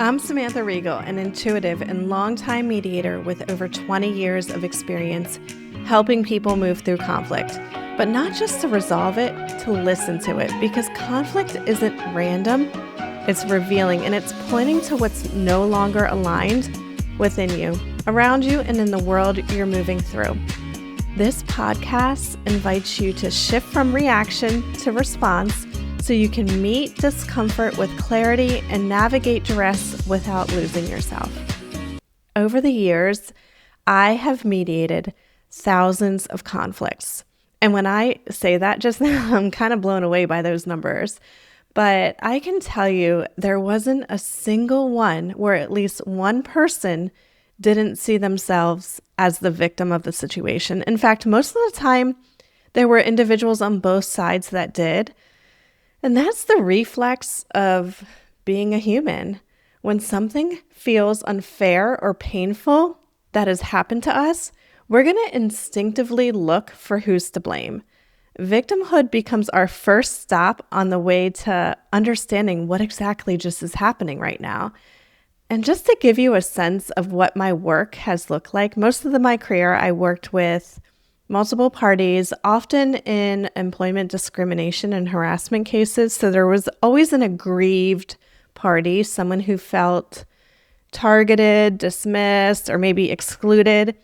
I'm Samantha Reigle, an intuitive and longtime mediator with over 20 years of experience helping people move through conflict, but not just to resolve it, to listen to it, because conflict isn't random, it's revealing, and it's pointing to what's no longer aligned within you, around you, and in the world you're moving through. This podcast invites you to shift from reaction to response so you can meet discomfort with clarity and navigate duress without losing yourself. Over the years, I have mediated thousands of conflicts. And when I say that just now, I'm kind of blown away by those numbers. But I can tell you there wasn't a single one where at least one person didn't see themselves as the victim of the situation. In fact, most of the time, there were individuals on both sides that did. And that's the reflex of being a human. When something feels unfair or painful that has happened to us, we're going to instinctively look for who's to blame. Victimhood becomes our first stop on the way to understanding what exactly just is happening right now. And just to give you a sense of what my work has looked like, most of my career I worked with multiple parties, often in employment discrimination and harassment cases. So there was always an aggrieved party, someone who felt targeted, dismissed, or maybe excluded.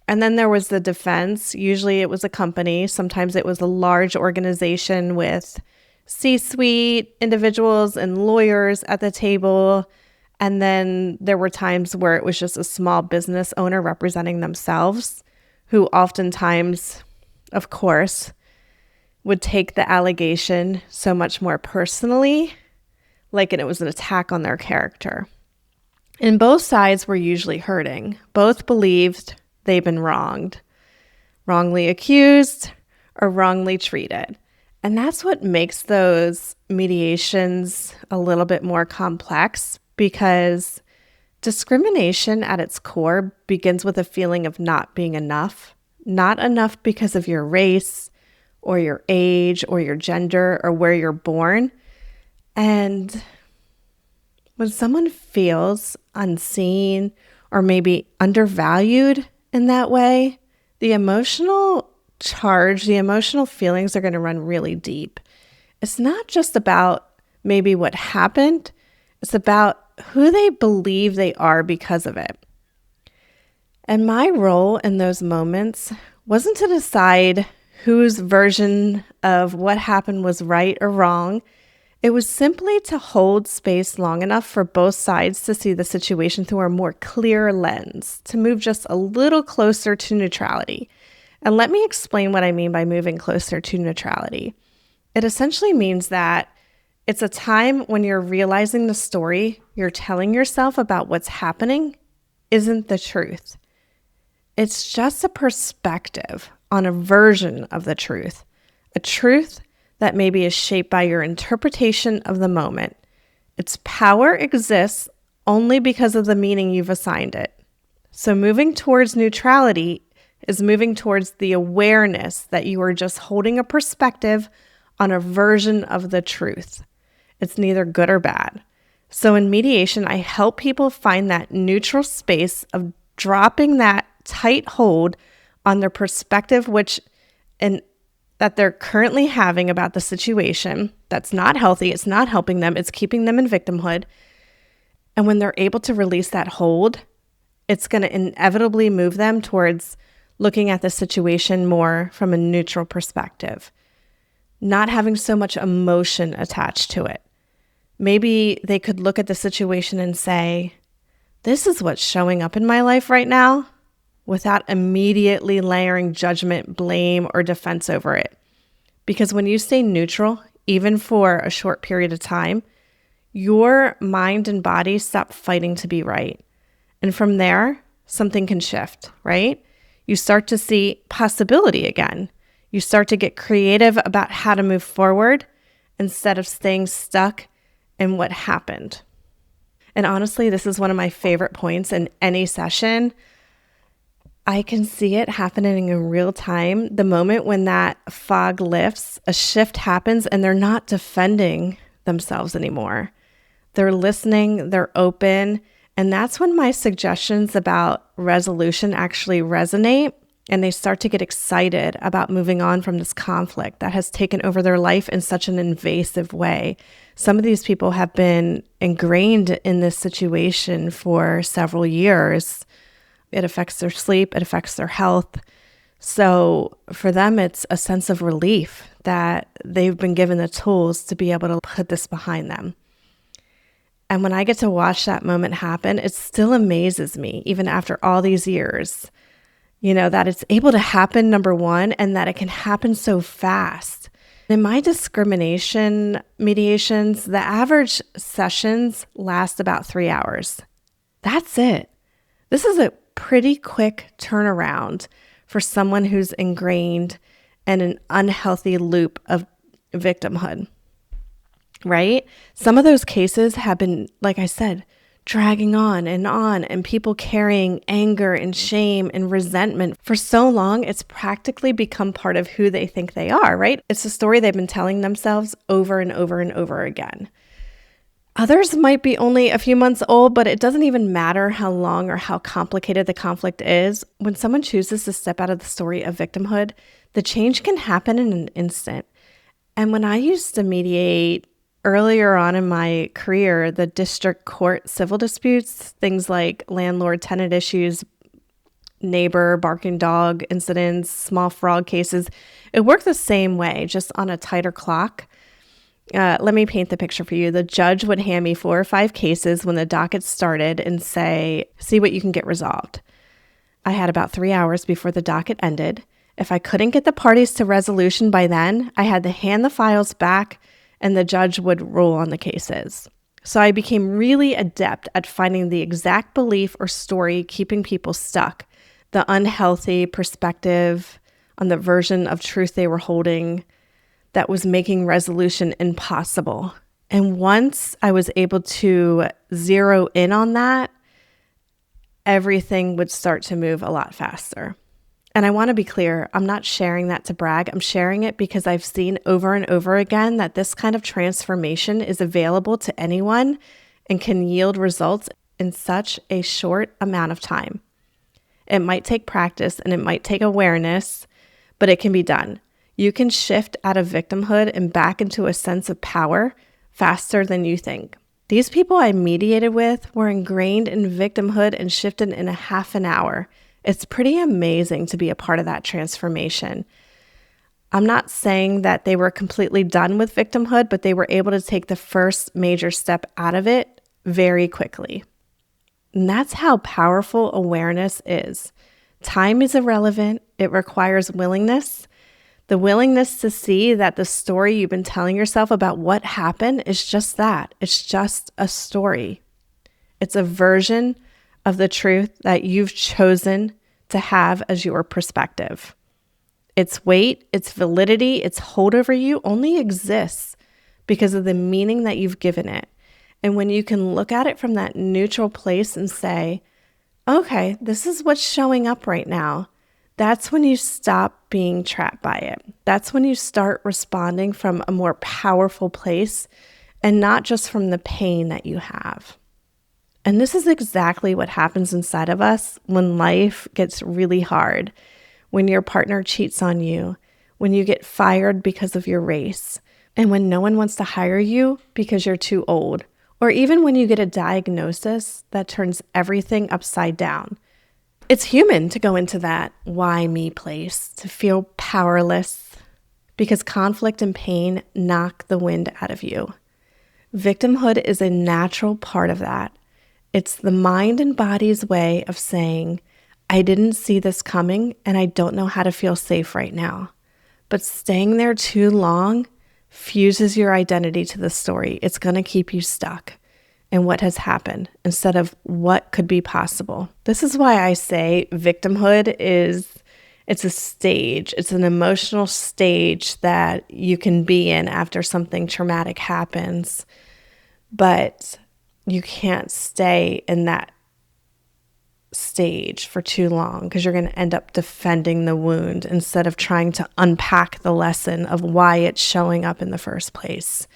And then there was the defense. Usually it was a company. Sometimes it was a large organization with C-suite individuals and lawyers at the table. And then there were times where it was just a small business owner representing themselves, who oftentimes, of course, would take the allegation so much more personally, like it was an attack on their character. And both sides were usually hurting. Both believed they'd been wronged, wrongly accused, or wrongly treated. And that's what makes those mediations a little bit more complex, because discrimination at its core begins with a feeling of not being enough. Not enough because of your race or your age or your gender or where you're born. And when someone feels unseen or maybe undervalued in that way, the emotional charge, the emotional feelings are going to run really deep. It's not just about maybe what happened. It's about who they believe they are because of it. And my role in those moments wasn't to decide whose version of what happened was right or wrong. It was simply to hold space long enough for both sides to see the situation through a more clear lens, to move just a little closer to neutrality. And let me explain what I mean by moving closer to neutrality. It essentially means that it's a time when you're realizing the story you're telling yourself about what's happening isn't the truth. It's just a perspective on a version of the truth, a truth that maybe is shaped by your interpretation of the moment. Its power exists only because of the meaning you've assigned it. So moving towards neutrality is moving towards the awareness that you are just holding a perspective on a version of the truth. It's neither good or bad. So in mediation, I help people find that neutral space of dropping that tight hold on their perspective, that they're currently having about the situation. That's not healthy. It's not helping them. It's keeping them in victimhood. And when they're able to release that hold, it's going to inevitably move them towards looking at the situation more from a neutral perspective, not having so much emotion attached to it. Maybe they could look at the situation and say, this is what's showing up in my life right now, without immediately layering judgment, blame, or defense over it. Because when you stay neutral, even for a short period of time, your mind and body stop fighting to be right. And from there, something can shift, right? You start to see possibility again. You start to get creative about how to move forward instead of staying stuck in what happened. And honestly, this is one of my favorite points in any session. I can see it happening in real time. The moment when that fog lifts, a shift happens and they're not defending themselves anymore. They're listening, they're open, and that's when my suggestions about resolution actually resonate and they start to get excited about moving on from this conflict that has taken over their life in such an invasive way. Some of these people have been ingrained in this situation for several years. It affects their sleep, it affects their health. So for them, it's a sense of relief that they've been given the tools to be able to put this behind them. And when I get to watch that moment happen, it still amazes me, even after all these years, that it's able to happen, number one, and that it can happen so fast. In my discrimination mediations, the average sessions last about 3 hours. That's it. This is a pretty quick turnaround for someone who's ingrained in an unhealthy loop of victimhood. Right? Some of those cases have been, like I said, dragging on, and people carrying anger and shame and resentment for so long, it's practically become part of who they think they are, right? It's a story they've been telling themselves over and over and over again. Others might be only a few months old, but it doesn't even matter how long or how complicated the conflict is. When someone chooses to step out of the story of victimhood, the change can happen in an instant. And when I used to mediate earlier on in my career, the district court civil disputes, things like landlord-tenant issues, neighbor barking dog incidents, small fraud cases, it worked the same way, just on a tighter clock. Let me paint the picture for you. The judge would hand me 4 or 5 cases when the docket started and say, see what you can get resolved. I had about 3 hours before the docket ended. If I couldn't get the parties to resolution by then, I had to hand the files back and the judge would rule on the cases. So I became really adept at finding the exact belief or story keeping people stuck, the unhealthy perspective on the version of truth they were holding that was making resolution impossible. And once I was able to zero in on that, everything would start to move a lot faster. And I want to be clear, I'm not sharing that to brag. I'm sharing it because I've seen over and over again that this kind of transformation is available to anyone and can yield results in such a short amount of time. It might take practice and it might take awareness, but it can be done. You can shift out of victimhood and back into a sense of power faster than you think. These people I mediated with were ingrained in victimhood and shifted in a half an hour. It's pretty amazing to be a part of that transformation. I'm not saying that they were completely done with victimhood, but they were able to take the first major step out of it very quickly. And that's how powerful awareness is. Time is irrelevant. It requires willingness. The willingness to see that the story you've been telling yourself about what happened is just that. It's just a story. It's a version of the truth that you've chosen to have as your perspective. Its weight, its validity, its hold over you only exists because of the meaning that you've given it. And when you can look at it from that neutral place and say, okay, this is what's showing up right now, that's when you stop being trapped by it. That's when you start responding from a more powerful place and not just from the pain that you have. And this is exactly what happens inside of us when life gets really hard, when your partner cheats on you, when you get fired because of your race, and when no one wants to hire you because you're too old, or even when you get a diagnosis that turns everything upside down. It's human to go into that why me place, to feel powerless, because conflict and pain knock the wind out of you. Victimhood is a natural part of that. It's the mind and body's way of saying, I didn't see this coming and I don't know how to feel safe right now. But staying there too long fuses your identity to the story. It's going to keep you stuck in what has happened instead of what could be possible. This is why I say victimhood it's a stage. It's an emotional stage that you can be in after something traumatic happens. But you can't stay in that stage for too long because you're going to end up defending the wound instead of trying to unpack the lesson of why it's showing up in the first place.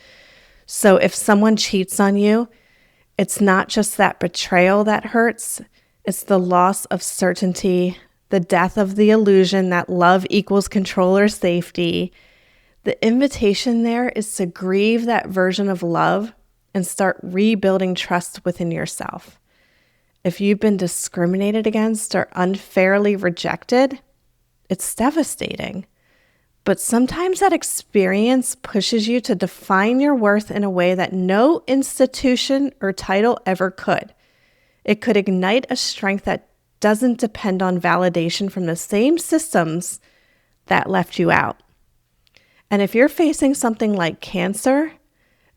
So if someone cheats on you, It's not just that betrayal that hurts, it's the loss of certainty, the death of the illusion that love equals control or safety. The invitation there is to grieve that version of love and start rebuilding trust within yourself. If you've been discriminated against or unfairly rejected, it's devastating. But sometimes that experience pushes you to define your worth in a way that no institution or title ever could. It could ignite a strength that doesn't depend on validation from the same systems that left you out. And if you're facing something like cancer,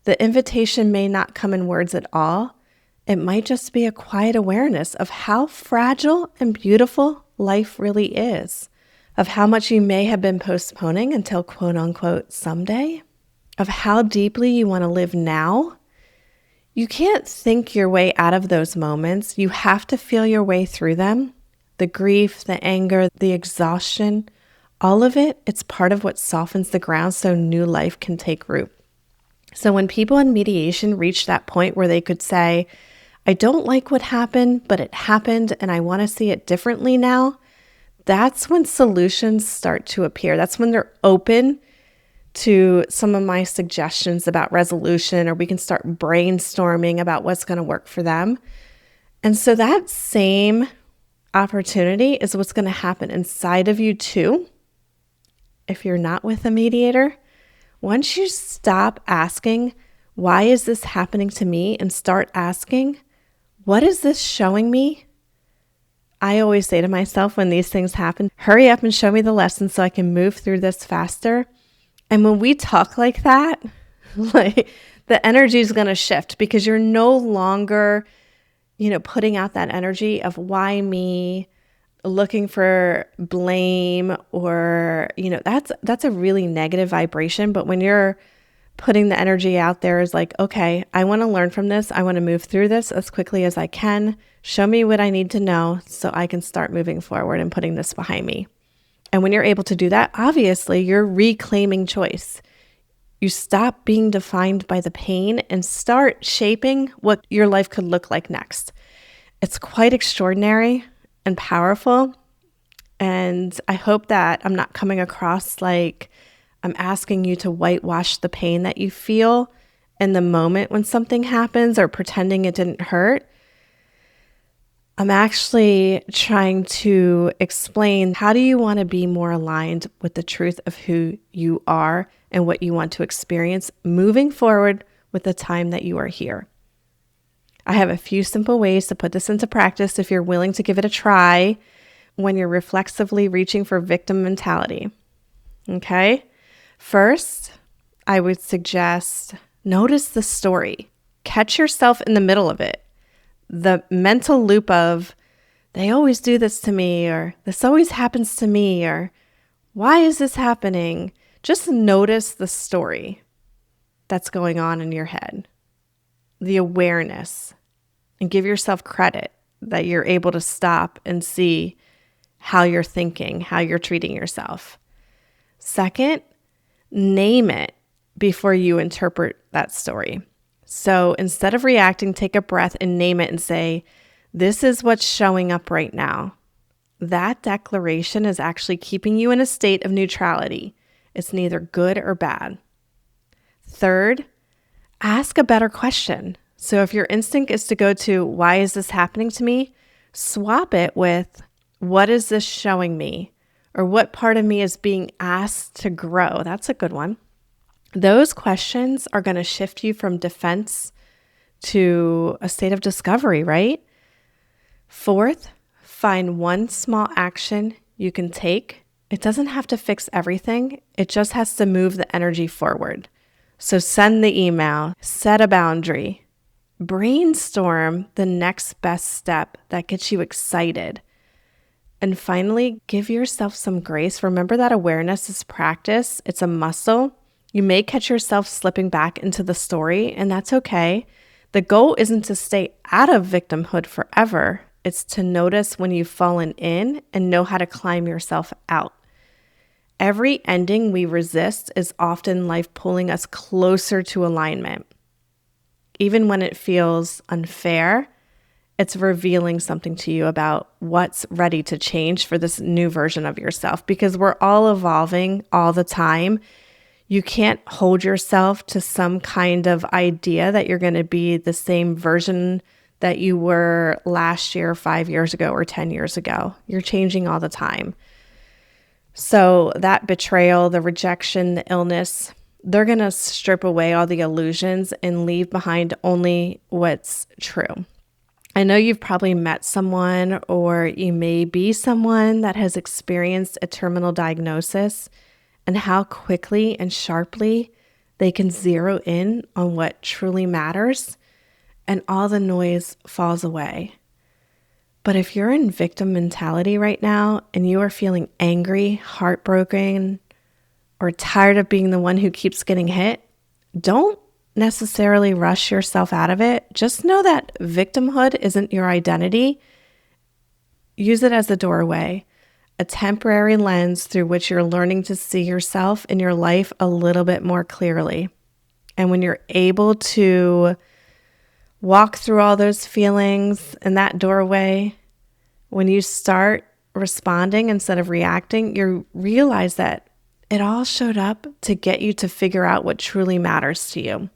the invitation may not come in words at all. It might just be a quiet awareness of how fragile and beautiful life really is, of how much you may have been postponing until quote unquote someday, of how deeply you want to live now. You can't think your way out of those moments. You have to feel your way through them. The grief, the anger, the exhaustion, all of it, it's part of what softens the ground so new life can take root. So when people in mediation reach that point where they could say, I don't like what happened, but it happened and I want to see it differently now, that's when solutions start to appear. That's when they're open to some of my suggestions about resolution, or we can start brainstorming about what's going to work for them. And so that same opportunity is what's going to happen inside of you too. If you're not with a mediator, once you stop asking, why is this happening to me? And start asking, what is this showing me? I always say to myself when these things happen, hurry up and show me the lesson so I can move through this faster. And when we talk like that, like the energy is going to shift because you're no longer, putting out that energy of why me, looking for blame, or, that's a really negative vibration. But when you're putting the energy out there is like, okay, I want to learn from this. I want to move through this as quickly as I can. Show me what I need to know so I can start moving forward and putting this behind me. And when you're able to do that, obviously you're reclaiming choice. You stop being defined by the pain and start shaping what your life could look like next. It's quite extraordinary and powerful. And I hope that I'm not coming across like I'm asking you to whitewash the pain that you feel in the moment when something happens or pretending it didn't hurt. I'm actually trying to explain, how do you want to be more aligned with the truth of who you are and what you want to experience moving forward with the time that you are here. I have a few simple ways to put this into practice if you're willing to give it a try when you're reflexively reaching for victim mentality. Okay? First, I would suggest notice the story. Catch yourself in the middle of it. The mental loop of, they always do this to me, or this always happens to me, or why is this happening? Just notice the story that's going on in your head, the awareness, and give yourself credit that you're able to stop and see how you're thinking, how you're treating yourself. Second, name it before you interpret that story. So instead of reacting, take a breath and name it and say, this is what's showing up right now. That declaration is actually keeping you in a state of neutrality. It's neither good or bad. Third, ask a better question. So if your instinct is to go to, why is this happening to me? Swap it with, what is this showing me? Or what part of me is being asked to grow? That's a good one. Those questions are going to shift you from defense to a state of discovery, right? Fourth, find one small action you can take. It doesn't have to fix everything. It just has to move the energy forward. So send the email, set a boundary, brainstorm the next best step that gets you excited. And finally, give yourself some grace. Remember that awareness is practice. It's a muscle. You may catch yourself slipping back into the story, and that's okay. The goal isn't to stay out of victimhood forever. It's to notice when you've fallen in and know how to climb yourself out. Every ending we resist is often life pulling us closer to alignment. even when it feels unfair, it's revealing something to you about what's ready to change for this new version of yourself, because we're all evolving all the time. You can't hold yourself to some kind of idea that you're going to be the same version that you were last year, 5 years ago, or 10 years ago. You're changing all the time. So that betrayal, the rejection, the illness, they're going to strip away all the illusions and leave behind only what's true. I know you've probably met someone, or you may be someone that has experienced a terminal diagnosis, and how quickly and sharply they can zero in on what truly matters, and all the noise falls away. But if you're in victim mentality right now and you are feeling angry, heartbroken, or tired of being the one who keeps getting hit, don't necessarily rush yourself out of it. Just know that victimhood isn't your identity. Use it as a doorway, a temporary lens through which you're learning to see yourself and your life a little bit more clearly. And when you're able to walk through all those feelings in that doorway, when you start responding instead of reacting, you realize that it all showed up to get you to figure out what truly matters to you.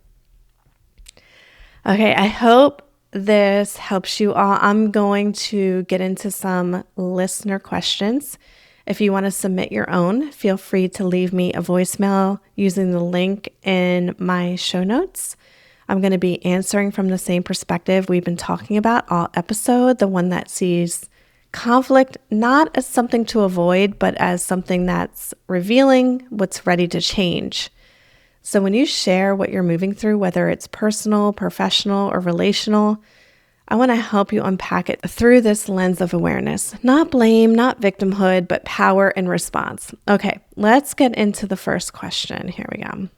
Okay, I hope this helps you all. I'm going to get into some listener questions. If you want to submit your own, feel free to leave me a voicemail using the link in my show notes. I'm going to be answering from the same perspective we've been talking about all episode, the one that sees conflict not as something to avoid, but as something that's revealing what's ready to change. So when you share what you're moving through, whether it's personal, professional, or relational, I want to help you unpack it through this lens of awareness. Not blame, not victimhood, but power and response. Okay, let's get into the first question. Here we go.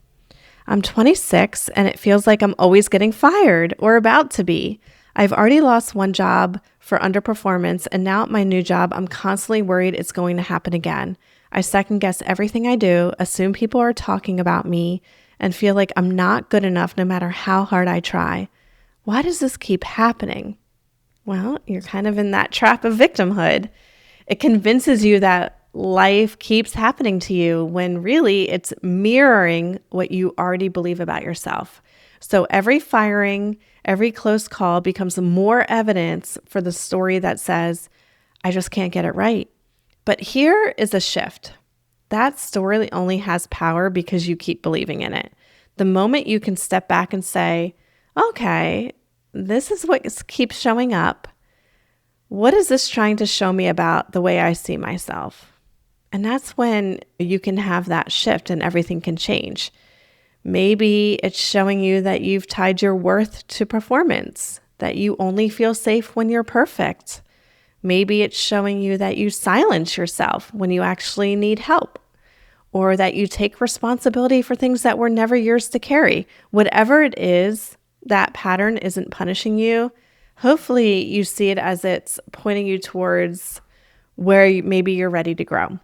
I'm 26 and it feels like I'm always getting fired or about to be. I've already lost one job for underperformance, and now at my new job, I'm constantly worried it's going to happen again. I second guess everything I do, assume people are talking about me, and feel like I'm not good enough no matter how hard I try. Why does this keep happening? Well, you're kind of in that trap of victimhood. It convinces you that life keeps happening to you when really it's mirroring what you already believe about yourself. So every firing, every close call becomes more evidence for the story that says, I just can't get it right. But here is a shift. That story only has power because you keep believing in it. The moment you can step back and say, okay, this is what keeps showing up. What is this trying to show me about the way I see myself? And that's when you can have that shift and everything can change. Maybe it's showing you that you've tied your worth to performance, that you only feel safe when you're perfect. Maybe it's showing you that you silence yourself when you actually need help, or that you take responsibility for things that were never yours to carry. Whatever it is, that pattern isn't punishing you. Hopefully you see it as it's pointing you towards where maybe you're ready to grow.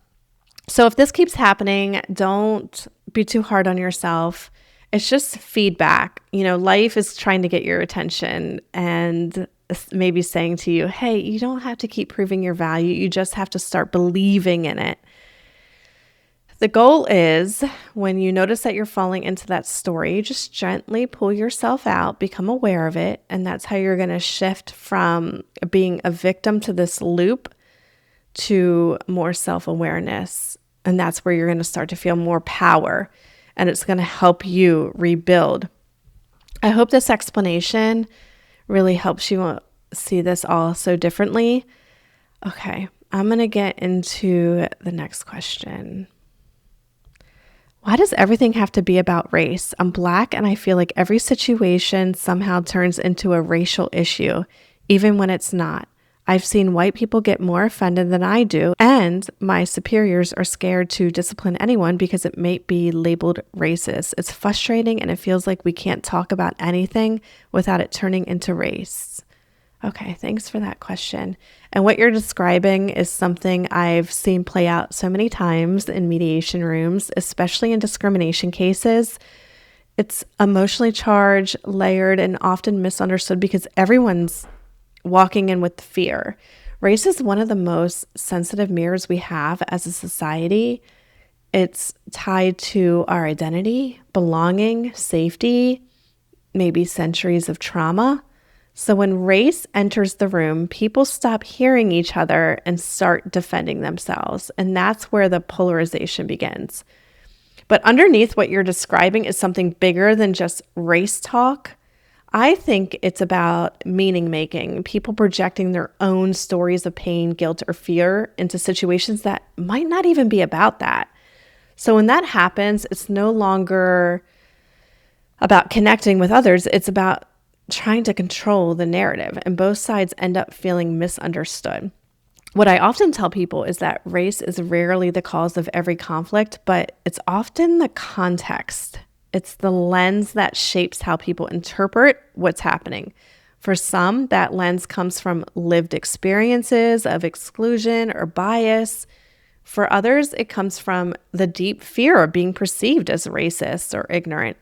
So if this keeps happening, don't be too hard on yourself. It's just feedback. Life is trying to get your attention and maybe saying to you, hey, you don't have to keep proving your value. You just have to start believing in it. The goal is when you notice that you're falling into that story, just gently pull yourself out, become aware of it. And that's how you're going to shift from being a victim to this loop to more self-awareness. And that's where you're going to start to feel more power, and it's going to help you rebuild. I hope this explanation really helps you see this all so differently. Okay, I'm going to get into the next question. Why does everything have to be about race? I'm Black and I feel like every situation somehow turns into a racial issue, even when it's not. I've seen white people get more offended than I do, and my superiors are scared to discipline anyone because it may be labeled racist. It's frustrating and it feels like we can't talk about anything without it turning into race. Okay, thanks for that question. And what you're describing is something I've seen play out so many times in mediation rooms, especially in discrimination cases, It's emotionally charged, layered, and often misunderstood because everyone's walking in with fear. Race is one of the most sensitive mirrors we have as a society. It's tied to our identity, belonging, safety, maybe centuries of trauma. So when race enters the room, people stop hearing each other and start defending themselves. And that's where the polarization begins. But underneath what you're describing is something bigger than just race talk. I think it's about meaning making, people projecting their own stories of pain, guilt, or fear into situations that might not even be about that. So when that happens, it's no longer about connecting with others. It's about trying to control the narrative, and both sides end up feeling misunderstood. What I often tell people is that race is rarely the cause of every conflict, but it's often the context. It's the lens that shapes how people interpret what's happening. For some, that lens comes from lived experiences of exclusion or bias. For others, it comes from the deep fear of being perceived as racist or ignorant.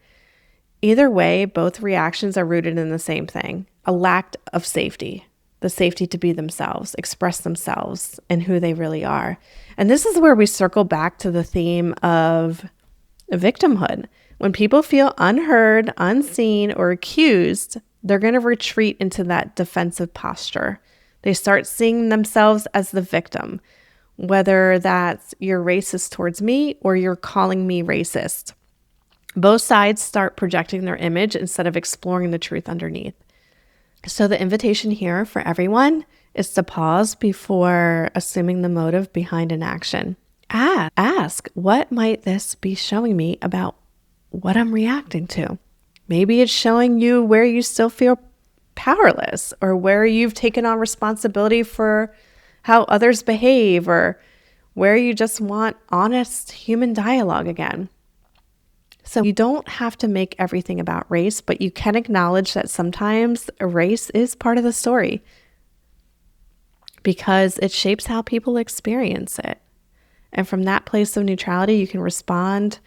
Either way, both reactions are rooted in the same thing: a lack of safety, the safety to be themselves, express themselves and who they really are. And this is where we circle back to the theme of victimhood. When people feel unheard, unseen, or accused, they're going to retreat into that defensive posture. They start seeing themselves as the victim, whether that's you're racist towards me or you're calling me racist. Both sides start projecting their image instead of exploring the truth underneath. So the invitation here for everyone is to pause before assuming the motive behind an action. Ask, what might this be showing me about what I'm reacting to? Maybe it's showing you where you still feel powerless, or where you've taken on responsibility for how others behave, or where you just want honest human dialogue again. So you don't have to make everything about race, but you can acknowledge that sometimes race is part of the story because it shapes how people experience it. And from that place of neutrality, you can respond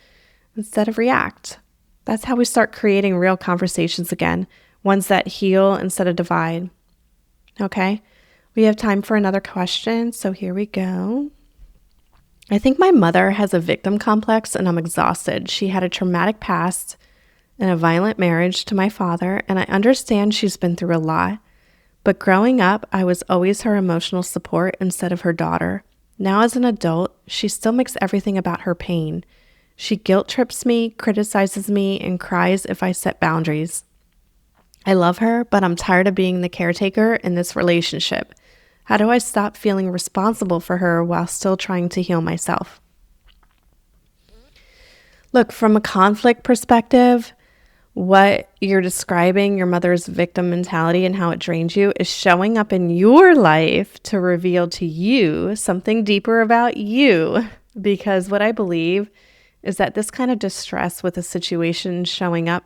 instead of react. That's how we start creating real conversations again, ones that heal instead of divide. Okay, we have time for another question, so here we go. I think my mother has a victim complex and I'm exhausted. She had a traumatic past and a violent marriage to my father, and I understand she's been through a lot. But growing up, I was always her emotional support instead of her daughter. Now as an adult, she still makes everything about her pain. She guilt trips me, criticizes me, and cries if I set boundaries. I love her, but I'm tired of being the caretaker in this relationship. How do I stop feeling responsible for her while still trying to heal myself? Look, from a conflict perspective, what you're describing, your mother's victim mentality and how it drains you, is showing up in your life to reveal to you something deeper about you. Because what I believe is that this kind of distress with a situation showing up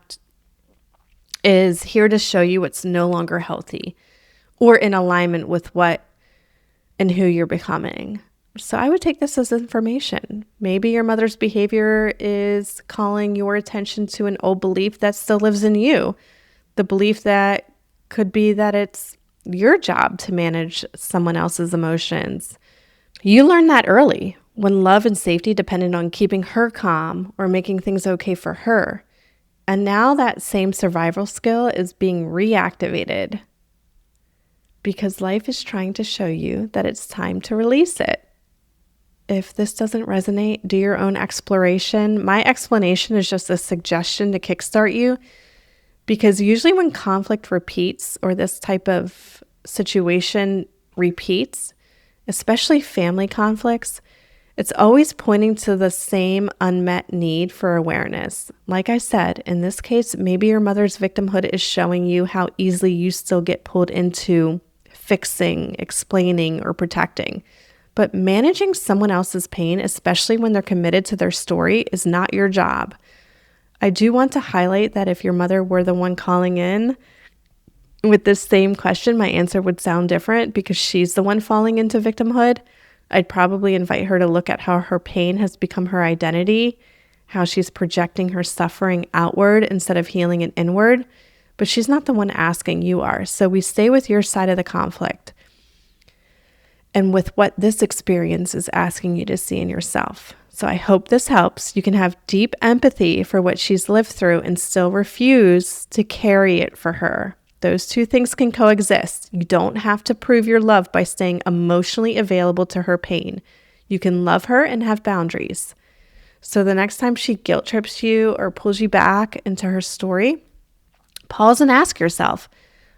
is here to show you it's no longer healthy or in alignment with what and who you're becoming. So I would take this as information. Maybe your mother's behavior is calling your attention to an old belief that still lives in you. The belief that could be that it's your job to manage someone else's emotions. You learned that early, when love and safety depended on keeping her calm or making things okay for her. And now that same survival skill is being reactivated because life is trying to show you that it's time to release it. If this doesn't resonate, do your own exploration. My explanation is just a suggestion to kickstart you, because usually when conflict repeats or this type of situation repeats, especially family conflicts, it's always pointing to the same unmet need for awareness. Like I said, in this case, maybe your mother's victimhood is showing you how easily you still get pulled into fixing, explaining, or protecting. But managing someone else's pain, especially when they're committed to their story, is not your job. I do want to highlight that if your mother were the one calling in with this same question, my answer would sound different because she's the one falling into victimhood. I'd probably invite her to look at how her pain has become her identity how she's projecting her suffering outward instead of healing it inward, but she's not the one asking, you are. So we stay with your side of the conflict and with what this experience is asking you to see in yourself. So I hope this helps. You can have deep empathy for what she's lived through and still refuse to carry it for her. Those two things can coexist. You don't have to prove your love by staying emotionally available to her pain. You can love her and have boundaries. So the next time she guilt trips you or pulls you back into her story, pause and ask yourself,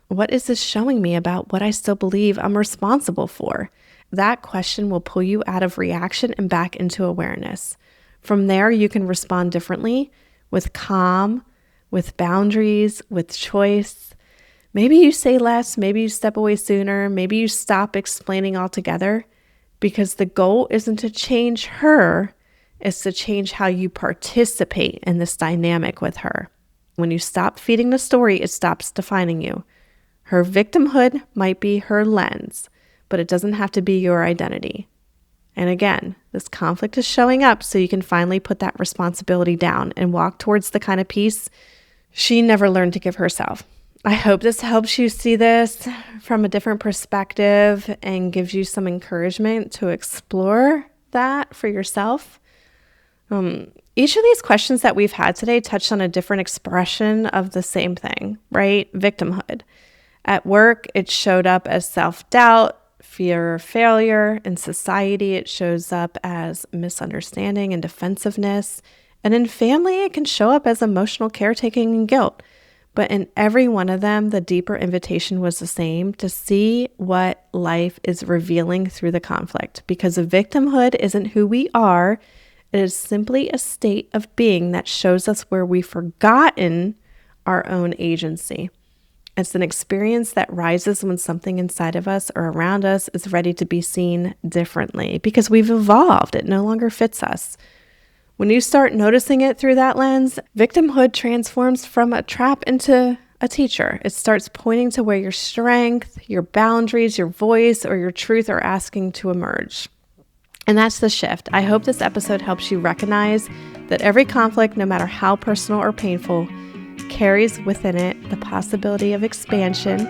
what is this showing me about what I still believe I'm responsible for? That question will pull you out of reaction and back into awareness. From there, you can respond differently with calm, with boundaries, with choice. Maybe you say less, maybe you step away sooner, maybe you stop explaining altogether, because the goal isn't to change her, it's to change how you participate in this dynamic with her. When you stop feeding the story, it stops defining you. Her victimhood might be her lens, but it doesn't have to be your identity. And again, this conflict is showing up so you can finally put that responsibility down and walk towards the kind of peace she never learned to give herself. I hope this helps you see this from a different perspective and gives you some encouragement to explore that for yourself. Each of these questions that we've had today touched on a different expression of the same thing, right? Victimhood. At work, it showed up as self-doubt, fear of failure. In society, it shows up as misunderstanding and defensiveness. And in family, it can show up as emotional caretaking and guilt. But in every one of them, the deeper invitation was the same: to see what life is revealing through the conflict. Because victimhood isn't who we are. It is simply a state of being that shows us where we've forgotten our own agency. It's an experience that rises when something inside of us or around us is ready to be seen differently because we've evolved. It no longer fits us. When you start noticing it through that lens, victimhood transforms from a trap into a teacher. It starts pointing to where your strength, your boundaries, your voice, or your truth are asking to emerge. And that's the shift. I hope this episode helps you recognize that every conflict, no matter how personal or painful, carries within it the possibility of expansion.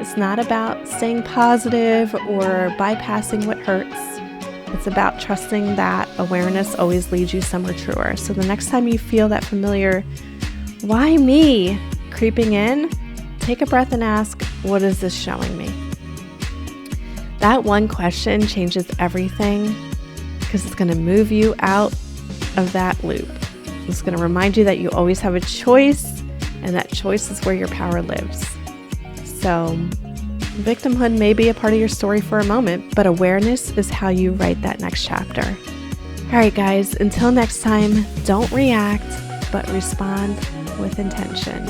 It's not about staying positive or bypassing what hurts. It's about trusting that awareness always leads you somewhere truer. So the next time you feel that familiar, why me, creeping in, take a breath and ask, what is this showing me? That one question changes everything because it's going to move you out of that loop. It's going to remind you that you always have a choice, and that choice is where your power lives. So victimhood may be a part of your story for a moment, but awareness is how you write that next chapter. All right, guys, until next time, don't react, but respond with intention.